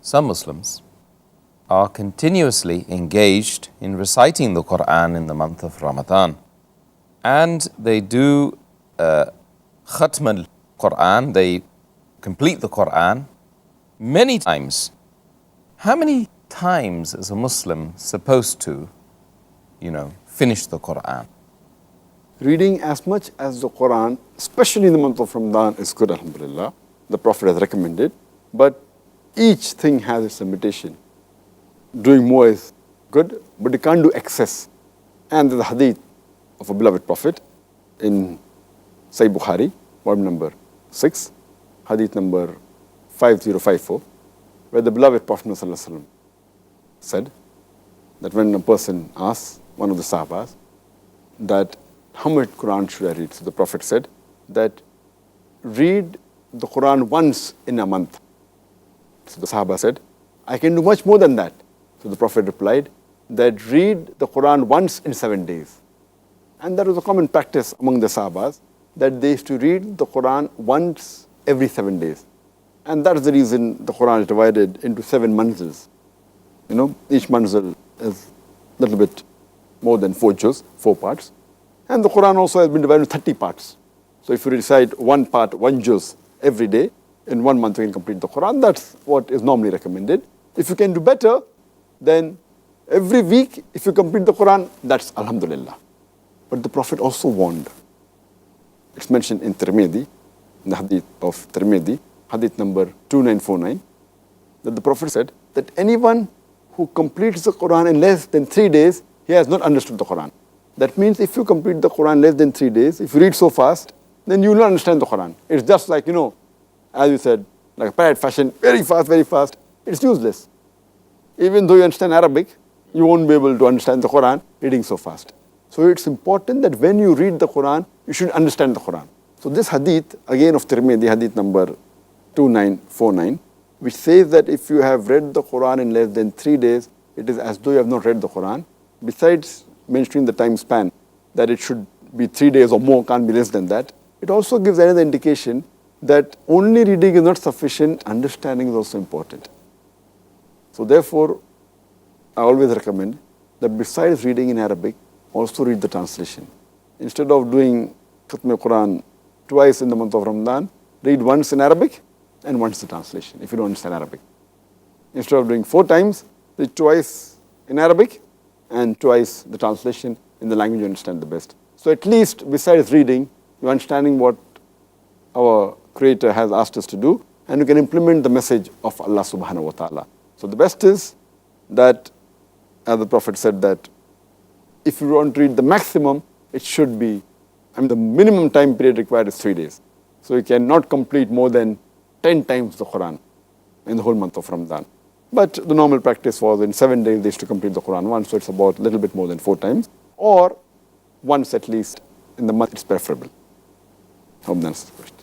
Some Muslims are continuously engaged in reciting the Quran in the month of Ramadan. And they do Khatm al-Quran, they complete the Quran many times. How many times is a Muslim supposed to, finish the Quran? Reading as much as the Quran, especially in the month of Ramadan, is good, alhamdulillah. The Prophet has recommended. But each thing has its limitation. Doing more is good, but you can't do excess. And there's a hadith of a beloved Prophet in Sahih Bukhari, volume number 6, hadith number 5054, where the beloved Prophet ﷺ said that when a person asks one of the Sahabas that how much Quran should I read? So the Prophet said that read the Quran once in a month. So the Sahaba said, I can do much more than that. So the Prophet replied that read the Quran once in 7 days. And that was a common practice among the Sahabas, that they used to read the Quran once every 7 days. And that is the reason the Quran is divided into 7 manzils. Each manzil is a little bit more than 4 juz, 4 parts. And the Quran also has been divided into 30 parts. So if you recite 1 part, 1 juz every day, in 1 month you can complete the Quran. That's what is normally recommended. If you can do better, then every week, if you complete the Quran, that's alhamdulillah. But the Prophet also warned. It's mentioned in Tirmidhi, in the hadith of Tirmidhi, hadith number 2949, that the Prophet said that anyone who completes the Quran in less than 3 days, he has not understood the Quran. That means if you complete the Quran less than 3 days, if you read so fast, then you will not understand the Quran. It's just like, as you said, like a parrot fashion, very fast. It's useless. Even though you understand Arabic, you won't be able to understand the Quran reading so fast. So it's important that when you read the Quran, you should understand the Quran. So this hadith, again of Tirmidhi, hadith number 2949, which says that if you have read the Quran in less than 3 days, it is as though you have not read the Quran. Besides mentioning the time span, that it should be 3 days or more, can't be less than that, it also gives another indication that only reading is not sufficient, understanding is also important. So therefore, I always recommend that besides reading in Arabic, also read the translation. Instead of doing Khatm al-Quran twice in the month of Ramadan, read once in Arabic and once the translation, if you don't understand Arabic. Instead of doing 4 times, read twice in Arabic and twice the translation in the language you understand the best. So at least besides reading, you're understanding what our Creator has asked us to do, and you can implement the message of Allah subhanahu wa ta'ala. So the best is that, as the Prophet said, that if you want to read the maximum, it should be, the minimum time period required is 3 days. So you cannot complete more than 10 times the Quran in the whole month of Ramadan. But the normal practice was in 7 days they used to complete the Quran once, so it's about a little bit more than 4 times. Or once at least in the month, it's preferable. Hope that's the question.